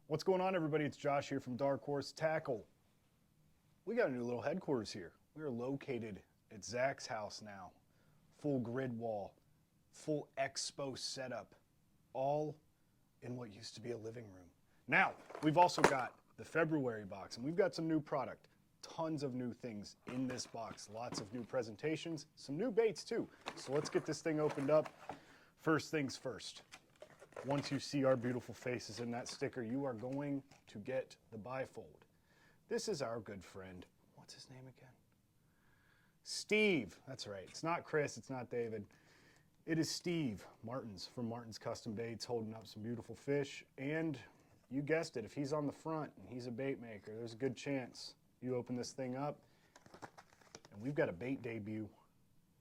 What's going on, everybody? It's Josh here from Dark Horse Tackle. We got a new little headquarters here. We are located at Zach's house now. Full grid wall, full Expo setup, all in what used to be a living room. Now, we've also got the February box, and we've got some new product. Tons of new things in this box. Lots of new presentations, some new baits too. So let's get this thing opened up. First things first. Once you see our beautiful faces in that sticker, you are going to get the bifold. This is our good friend. What's his name again? Steve. That's right. It's not Chris. It's not David. It is Steve Martins from Martins Custom Baits holding up some beautiful fish. And you guessed it, if he's on the front and he's a bait maker, there's a good chance you open this thing up and we've got a bait debut.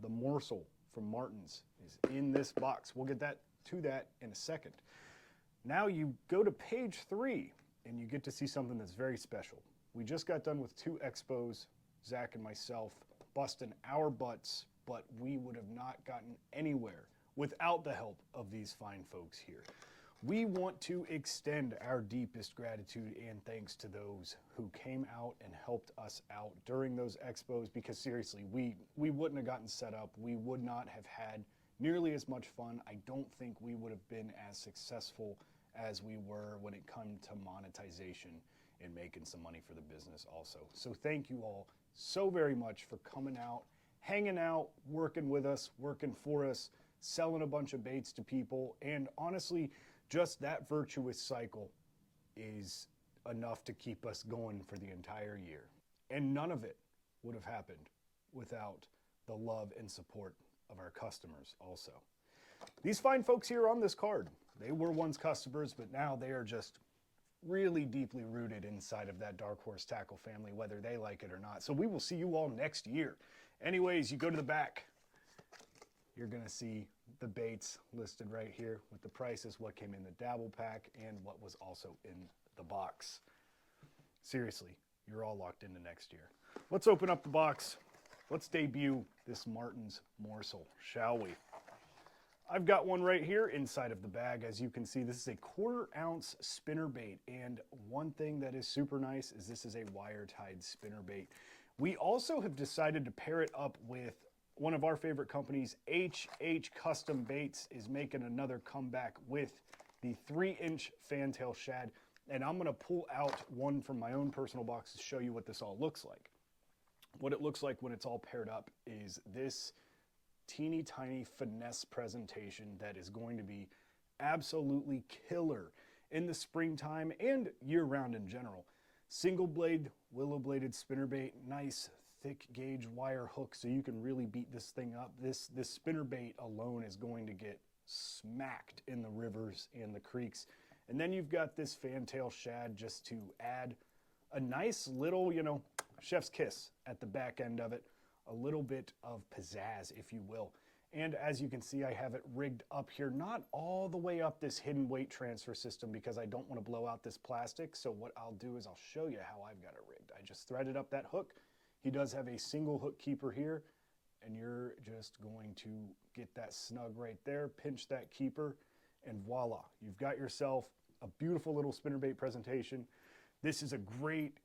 The morsel from Martins is in this box. We'll get to that in a second. Now you go to page 3 and you get to see something that's very special. We just got done with 2 expos, Zach and myself, busting our butts, but we would have not gotten anywhere without the help of these fine folks here. We want to extend our deepest gratitude and thanks to those who came out and helped us out during those expos, because seriously, we wouldn't have gotten set up. We would not have had nearly as much fun. I don't think we would have been as successful as we were when it came to monetization and making some money for the business also. So thank you all so very much for coming out, hanging out, working with us, working for us, selling a bunch of baits to people, and honestly, just that virtuous cycle is enough to keep us going for the entire year. And none of it would have happened without the love and support of our customers also. These fine folks here on this card, they were once customers, but now they are just really deeply rooted inside of that Dark Horse Tackle family, whether they like it or not. So we will see you all next year. Anyways, you go to the back, you're gonna see the baits listed right here with the prices, what came in the dabble pack, and what was also in the box. Seriously, you're all locked into next year. Let's open up the box. Let's debut this Martins morsel, shall we? I've got one right here inside of the bag. As you can see, this is a 1/4 ounce spinnerbait. And one thing that is super nice is this is a wire-tied spinnerbait. We also have decided to pair it up with one of our favorite companies. HH Custom Baits is making another comeback with the 3-inch fantail shad. And I'm gonna pull out one from my own personal box to show you what this all looks like. What it looks like when it's all paired up is this teeny tiny finesse presentation that is going to be absolutely killer in the springtime and year round in general. Single blade, willow bladed spinnerbait, nice thick gauge wire hook so you can really beat this thing up. This spinnerbait alone is going to get smacked in the rivers and the creeks. And then you've got this fantail shad just to add a nice little, chef's kiss at the back end of it. A little bit of pizzazz, if you will. And as you can see, I have it rigged up here, not all the way up this hidden weight transfer system because I don't want to blow out this plastic. So what I'll do is I'll show you how I've got it rigged. I just threaded up that hook. He does have a single hook keeper here, and you're just going to get that snug right there, pinch that keeper, and voila, you've got yourself a beautiful little spinnerbait presentation. This is a great,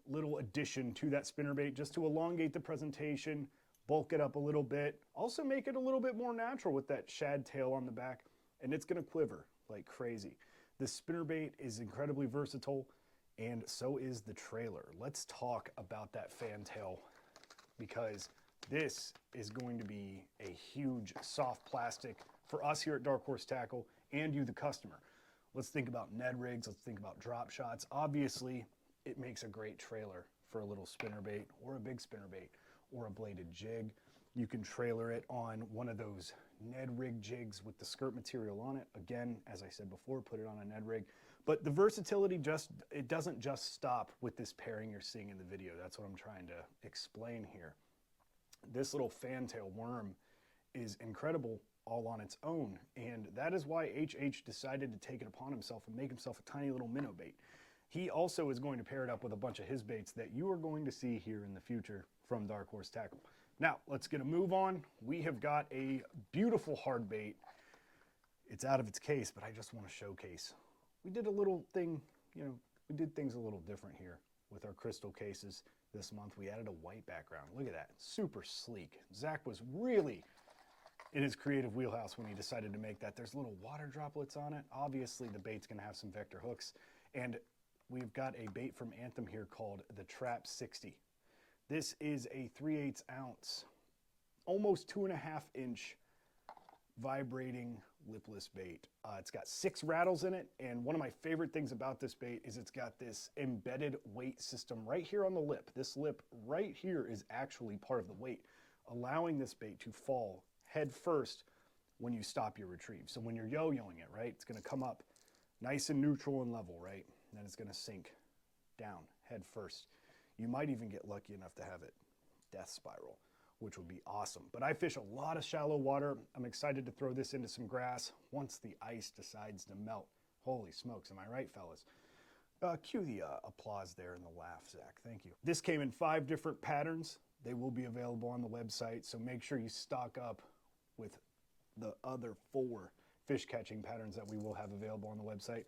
little addition to that spinnerbait just to elongate the presentation, bulk it up a little bit, also make it a little bit more natural with that shad tail on the back, and it's gonna quiver like crazy. This spinnerbait is incredibly versatile, and so is the trailer. Let's talk about that fantail because this is going to be a huge soft plastic for us here at Dark Horse Tackle and you, the customer. Let's think about Ned rigs, let's think about drop shots. Obviously, it makes a great trailer for a little spinnerbait or a big spinnerbait or a bladed jig. You can trailer it on one of those Ned rig jigs with the skirt material on it. Again, as I said before, put it on a Ned rig. But the versatility it doesn't just stop with this pairing you're seeing in the video. That's what I'm trying to explain here. This little fantail worm is incredible all on its own. And that is why HH decided to take it upon himself and make himself a tiny little minnow bait. He also is going to pair it up with a bunch of his baits that you are going to see here in the future from Dark Horse Tackle. Now, let's get a move on. We have got a beautiful hard bait. It's out of its case, but I just want to showcase. We did a little thing you know, we did things a little different here with our crystal cases this month. We added a white background. Look at that, super sleek. Zach was really in his creative wheelhouse when he decided to make that. There's little water droplets on it. Obviously the bait's gonna have some vector hooks, and we've got a bait from Anthem here called the Trap 60. This is a 3/8 ounce, almost 2.5 inch vibrating lipless bait. It's got 6 rattles in it, and one of my favorite things about this bait is it's got this embedded weight system right here on the lip. This lip right here is actually part of the weight, allowing this bait to fall head first when you stop your retrieve. So when you're yo-yoing it, right, it's gonna come up nice and neutral and level, right? And then it's gonna sink down head first. You might even get lucky enough to have it death spiral, which would be awesome. But I fish a lot of shallow water. I'm excited to throw this into some grass once the ice decides to melt. Holy smokes, am I right, fellas? Cue the applause there and the laugh, Zach, thank you. This came in 5 different patterns. They will be available on the website, so make sure you stock up with the other 4 fish catching patterns that we will have available on the website.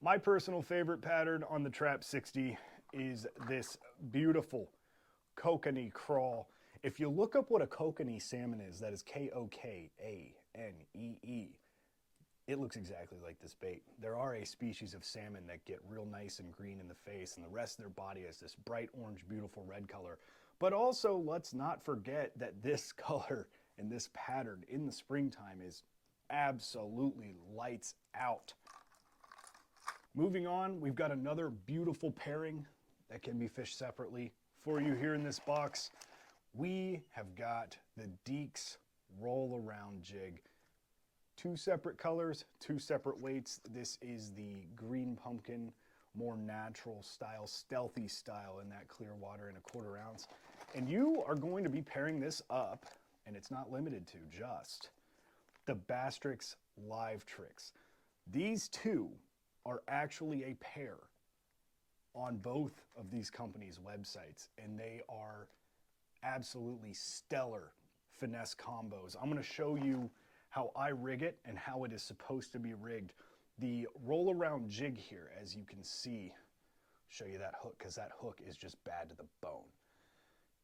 My personal favorite pattern on the Trap 60 is this beautiful kokanee crawl. If you look up what a kokanee salmon is, that is K-O-K-A-N-E-E, it looks exactly like this bait. There are a species of salmon that get real nice and green in the face, and the rest of their body has this bright orange, beautiful red color. But also, let's not forget that this color and this pattern in the springtime is absolutely lights out. Moving on, we've got another beautiful pairing that can be fished separately for you here in this box. We have got the Deeks roll around jig. 2 separate colors, 2 separate weights. This is the green pumpkin, more natural style, stealthy style in that clear water in a 1/4 ounce. And you are going to be pairing this up, and it's not limited to just the Bastrix Live Tricks. These 2 are actually a pair on both of these companies' websites, and they are absolutely stellar finesse combos. I'm gonna show you how I rig it and how it is supposed to be rigged. The roll around jig here, as you can see, show you that hook, because that hook is just bad to the bone.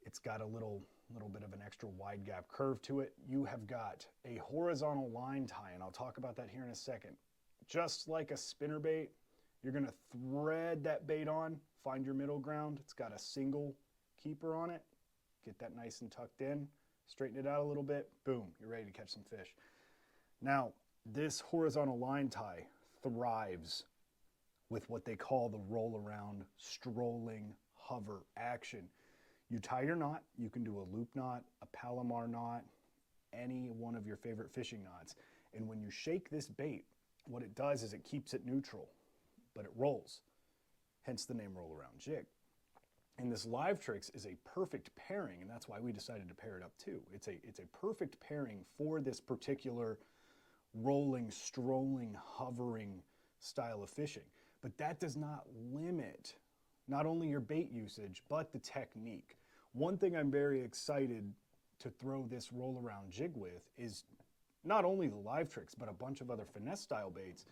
It's got a little bit of an extra wide gap curve to it. You have got a horizontal line tie, and I'll talk about that here in a second. Just like a spinnerbait, you're gonna thread that bait on, find your middle ground. It's got a single keeper on it. Get that nice and tucked in, straighten it out a little bit, boom, you're ready to catch some fish. Now, this horizontal line tie thrives with what they call the roll around, strolling, hover action. You tie your knot, you can do a loop knot, a Palomar knot, any one of your favorite fishing knots. And when you shake this bait, what it does is it keeps it neutral, but it rolls, hence the name roll around jig. And this Live Tricks is a perfect pairing, and that's why we decided to pair it up too. It's a perfect pairing for this particular rolling, strolling, hovering style of fishing. But that does not limit not only your bait usage, but the technique. One thing I'm very excited to throw this roll around jig with is not only the Live Tricks, but a bunch of other finesse style baits.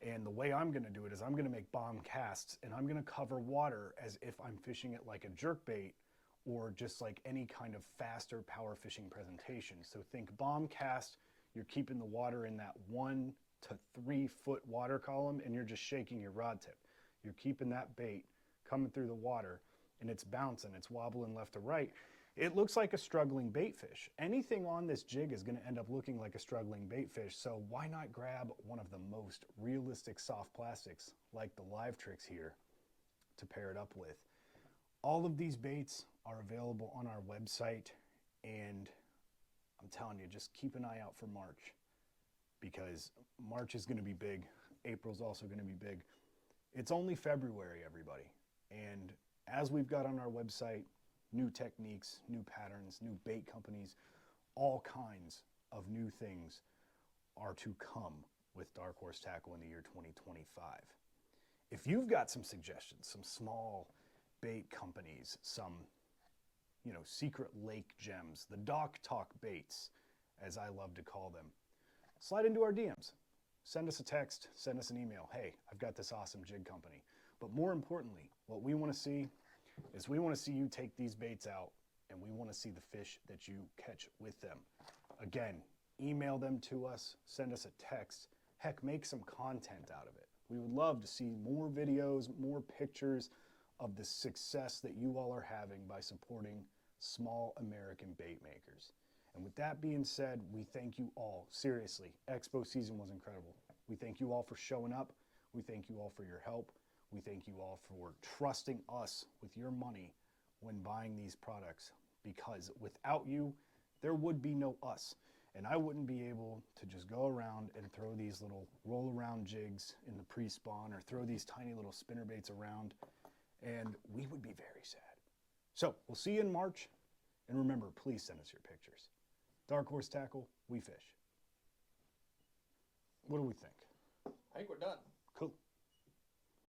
And the way I'm gonna do it is I'm gonna make bomb casts, and I'm gonna cover water as if I'm fishing it like a jerkbait or just like any kind of faster power fishing presentation. So think bomb cast, you're keeping the water in that 1 to 3 foot water column, and you're just shaking your rod tip. You're keeping that bait coming through the water, and it's bouncing, it's wobbling left to right. It looks like a struggling bait fish. Anything on this jig is gonna end up looking like a struggling bait fish, so why not grab one of the most realistic soft plastics, like the Live Tricks here, to pair it up with. All of these baits are available on our website, and I'm telling you, just keep an eye out for March, because March is gonna be big. April's also gonna be big. It's only February, everybody, and as we've got on our website, new techniques, new patterns, new bait companies, all kinds of new things are to come with Dark Horse Tackle in the year 2025. If you've got some suggestions, some small bait companies, some, secret lake gems, the Dock Talk baits, as I love to call them, slide into our DMs. send us a text, send us an email. Hey, I've got this awesome jig company. But more importantly, what we want to see is we want to see you take these baits out, and we want to see the fish that you catch with them. Again, email them to us, send us a text. Heck, make some content out of it. We would love to see more videos, more pictures of the success that you all are having by supporting small American bait makers. And with that being said, we thank you all. Seriously, Expo season was incredible. We thank you all for showing up. We thank you all for your help. We thank you all for trusting us with your money when buying these products, because without you, there would be no us. And I wouldn't be able to just go around and throw these little roll around jigs in the pre-spawn or throw these tiny little spinnerbaits around, and we would be very sad. So we'll see you in March, and remember, please send us your pictures. Dark Horse Tackle, we fish. What do we think? I think we're done.